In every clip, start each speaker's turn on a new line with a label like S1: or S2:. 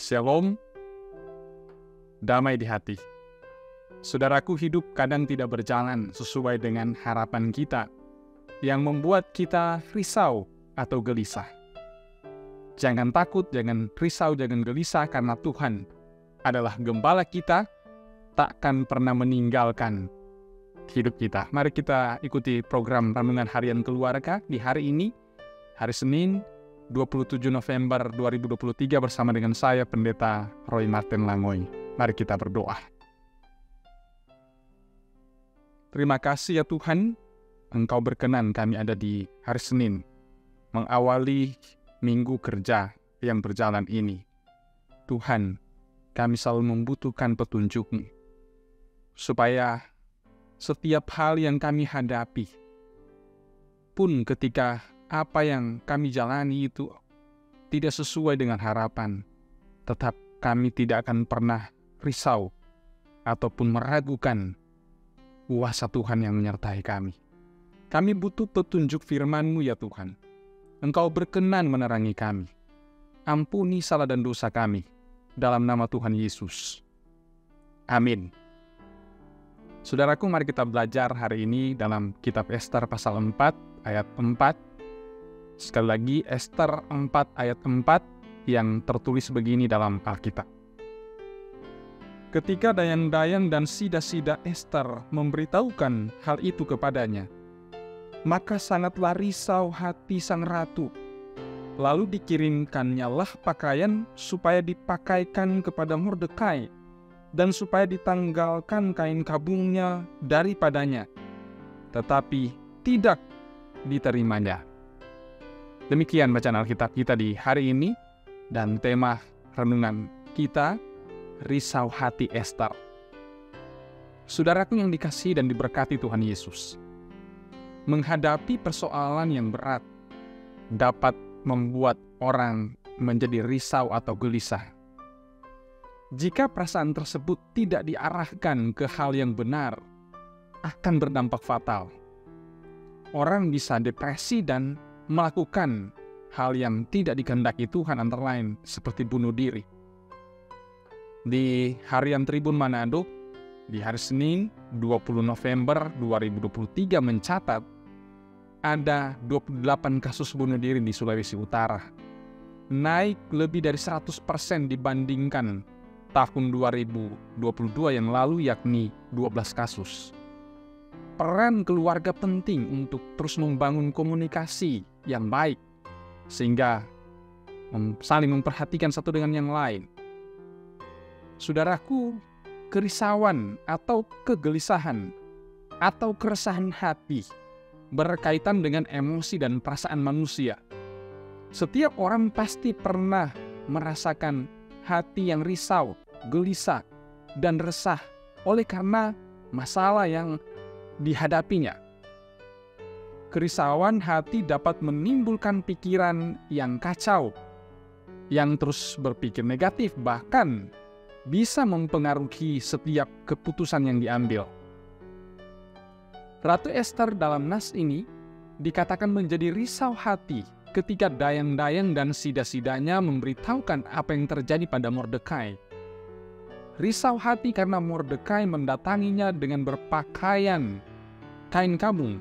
S1: Shalom, damai di hati. Saudaraku, hidup kadang tidak berjalan sesuai dengan harapan kita, yang membuat kita risau atau gelisah. Jangan takut, jangan risau, jangan gelisah, karena Tuhan adalah gembala kita, takkan pernah meninggalkan hidup kita. Mari kita ikuti program Renungan Harian Keluarga di hari ini, hari Senin, 27 November 2023 bersama dengan saya, Pendeta Roy Martin Langoy. Mari kita berdoa. Terima kasih ya Tuhan, Engkau berkenan kami ada di hari Senin, mengawali minggu kerja yang berjalan ini. Tuhan, kami selalu membutuhkan petunjuk-Mu, supaya setiap hal yang kami hadapi, pun ketika apa yang kami jalani itu tidak sesuai dengan harapan, tetap kami tidak akan pernah risau ataupun meragukan kuasa Tuhan yang menyertai kami. Kami butuh petunjuk firman-Mu ya Tuhan. Engkau berkenan menerangi kami. Ampuni salah dan dosa kami, dalam nama Tuhan Yesus. Amin. Saudaraku, mari kita belajar hari ini dalam kitab Ester pasal 4 ayat 4. Sekali lagi, Ester 4 ayat 4 yang tertulis begini dalam Alkitab. Ketika dayang-dayang dan sida-sida Ester memberitahukan hal itu kepadanya, maka sangatlah risau hati sang ratu. Lalu dikirimkannyalah pakaian supaya dipakaikan kepada Mordekai, dan supaya ditanggalkan kain kabungnya daripadanya. Tetapi tidak diterimanya. Demikian bacaan Alkitab kita di hari ini, dan tema renungan kita, risau hati Ester. Saudaraku yang dikasihi dan diberkati Tuhan Yesus, menghadapi persoalan yang berat dapat membuat orang menjadi risau atau gelisah. Jika perasaan tersebut tidak diarahkan ke hal yang benar, akan berdampak fatal. Orang bisa depresi dan melakukan hal yang tidak dikehendaki Tuhan, antara lain seperti bunuh diri. Di Harian Tribun Manado, di hari Senin 20 November 2023 mencatat ada 28 kasus bunuh diri di Sulawesi Utara. Naik lebih dari 100% dibandingkan tahun 2022 yang lalu, yakni 12 kasus. Peran keluarga penting untuk terus membangun komunikasi yang baik, sehingga saling memperhatikan satu dengan yang lain. Saudaraku, kerisauan atau kegelisahan atau keresahan hati berkaitan dengan emosi dan perasaan manusia. Setiap orang pasti pernah merasakan hati yang risau, gelisah, dan resah oleh karena masalah yang dihadapinya. Kerisauan hati dapat menimbulkan pikiran yang kacau, yang terus berpikir negatif, bahkan bisa mempengaruhi setiap keputusan yang diambil. Ratu Ester dalam nas ini dikatakan menjadi risau hati ketika dayang-dayang dan sida-sidanya memberitahukan apa yang terjadi pada Mordekai. Risau hati karena Mordekai mendatanginya dengan berpakaian kain kabung.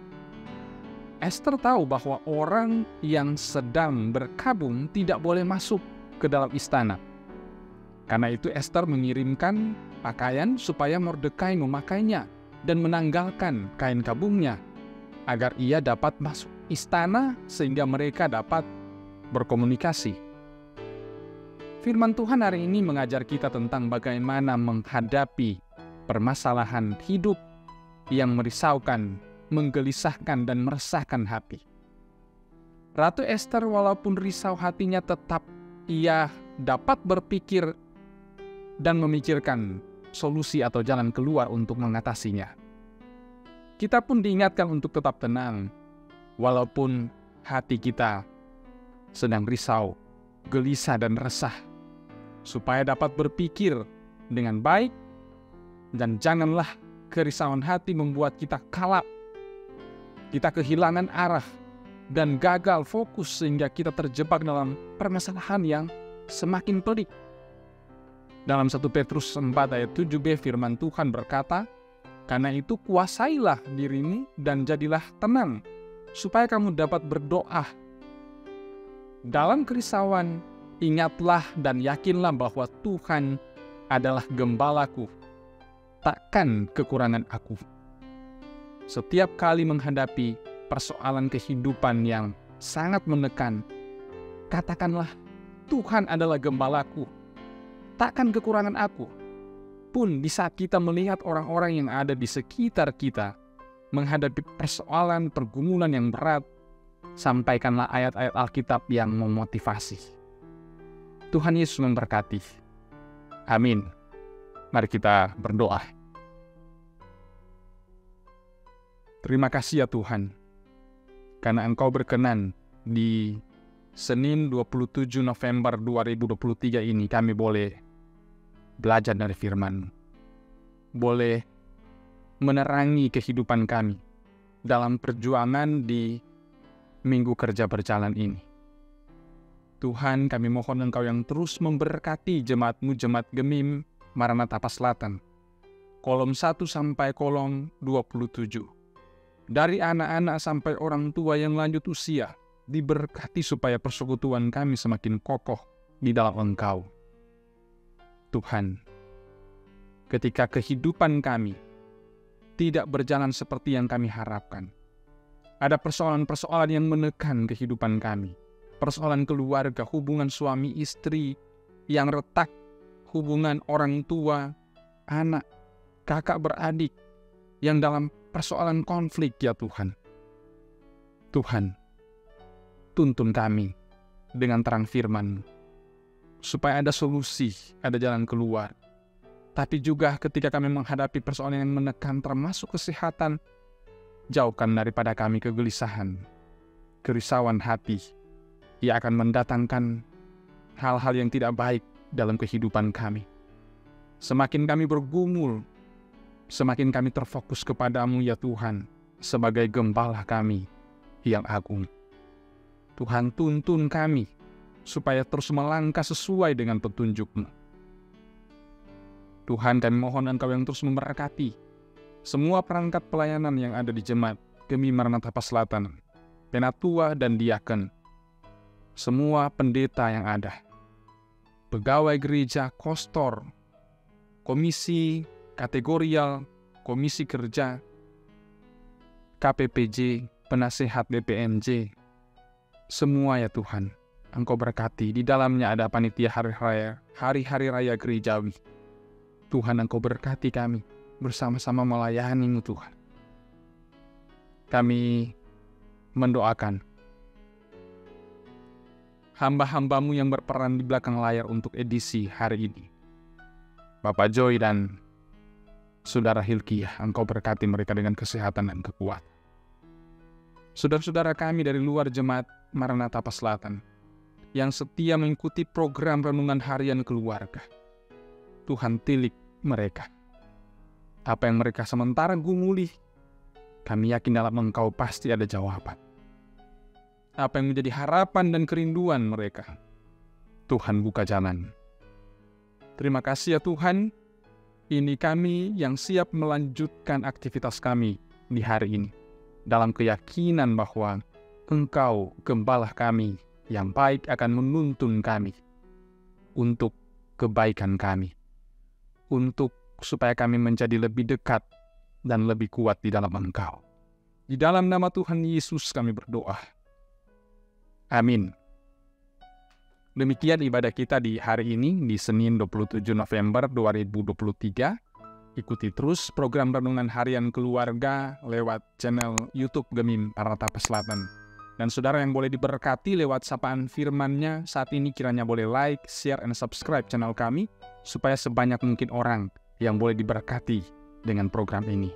S1: Ester tahu bahwa orang yang sedang berkabung tidak boleh masuk ke dalam istana. Karena itu Ester mengirimkan pakaian supaya Mordekai memakainya dan menanggalkan kain kabungnya, agar ia dapat masuk istana sehingga mereka dapat berkomunikasi. Firman Tuhan hari ini mengajar kita tentang bagaimana menghadapi permasalahan hidup yang merisaukan, menggelisahkan, dan meresahkan hati. Ratu Ester walaupun risau hatinya, tetap ia dapat berpikir dan memikirkan solusi atau jalan keluar untuk mengatasinya. Kita pun diingatkan untuk tetap tenang, walaupun hati kita sedang risau, gelisah, dan resah, supaya dapat berpikir dengan baik, dan janganlah kerisauan hati membuat kita kalap, kita kehilangan arah, dan gagal fokus sehingga kita terjebak dalam permasalahan yang semakin pelik. Dalam 1 Petrus 4 ayat 7b firman Tuhan berkata, "Karena itu kuasailah dirimu dan jadilah tenang, supaya kamu dapat berdoa. Dalam kerisauan, ingatlah dan yakinlah bahwa Tuhan adalah gembalaku, takkan kekurangan aku." Setiap kali menghadapi persoalan kehidupan yang sangat menekan, katakanlah, "Tuhan adalah gembalaku, takkan kekurangan aku." Pun di saat kita melihat orang-orang yang ada di sekitar kita menghadapi persoalan pergumulan yang berat, sampaikanlah ayat-ayat Alkitab yang memotivasi. Tuhan Yesus memberkati. Amin. Mari kita berdoa. Terima kasih ya Tuhan, karena Engkau berkenan di Senin 27 November 2023 ini kami boleh belajar dari firman-Mu. Boleh menerangi kehidupan kami dalam perjuangan di minggu kerja berjalan ini. Tuhan, kami mohon Engkau yang terus memberkati jemaat-Mu, jemaat Gemim Maranatha Selatan, kolom 1 sampai kolom 27. Dari anak-anak sampai orang tua yang lanjut usia, diberkati supaya persekutuan kami semakin kokoh di dalam Engkau. Tuhan, ketika kehidupan kami tidak berjalan seperti yang kami harapkan, ada persoalan-persoalan yang menekan kehidupan kami, persoalan keluarga, hubungan suami istri yang retak, hubungan orang tua, anak, kakak beradik, yang dalam persoalan konflik ya Tuhan. Tuhan, tuntun kami dengan terang firman, supaya ada solusi, ada jalan keluar. Tapi juga ketika kami menghadapi persoalan yang menekan termasuk kesehatan, jauhkan daripada kami kegelisahan, kerisauan hati yang akan mendatangkan hal-hal yang tidak baik dalam kehidupan kami. Semakin kami bergumul, semakin kami terfokus kepadamu ya Tuhan, sebagai gembala kami yang agung. Tuhan, tuntun kami supaya terus melangkah sesuai dengan petunjuk-Mu. Tuhan, kami mohon Engkau yang terus memberkati semua perangkat pelayanan yang ada di jemaat Gemim Maranatha Selatan, penatua dan diaken, semua pendeta yang ada, pegawai gereja, kostor, komisi kategorial, komisi kerja, KPPJ, penasehat BPMJ, semua ya Tuhan, Engkau berkati. Di dalamnya ada panitia hari-hari raya gerejawi. Tuhan, Engkau berkati kami, bersama-sama melayani-Mu Tuhan. Kami mendoakan hamba-hamba-Mu yang berperan di belakang layar untuk edisi hari ini, Bapak Joy dan Saudara Hilkiah, Engkau berkati mereka dengan kesehatan dan kekuatan. Saudara-saudara kami dari luar jemaat Maranatha Selatan yang setia mengikuti program renungan harian keluarga, Tuhan tilik mereka. Apa yang mereka sementara gumuli, kami yakin dalam Engkau pasti ada jawaban. Apa yang menjadi harapan dan kerinduan mereka, Tuhan buka jalan. Terima kasih ya Tuhan, ini kami yang siap melanjutkan aktivitas kami di hari ini, dalam keyakinan bahwa Engkau, gembala kami, yang baik akan menuntun kami untuk kebaikan kami, untuk supaya kami menjadi lebih dekat dan lebih kuat di dalam Engkau. Di dalam nama Tuhan Yesus kami berdoa. Amin. Demikian ibadah kita di hari ini, di Senin 27 November 2023. Ikuti terus program Renungan Harian Keluarga lewat channel YouTube Gemim Maranatha Selatan. Dan saudara yang boleh diberkati lewat sapaan firman-Nya saat ini, kiranya boleh like, share, and subscribe channel kami, supaya sebanyak mungkin orang yang boleh diberkati dengan program ini.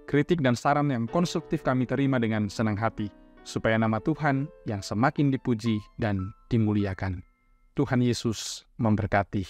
S1: Kritik dan saran yang konstruktif kami terima dengan senang hati, supaya nama Tuhan yang semakin dipuji dan dimuliakan. Tuhan Yesus memberkati.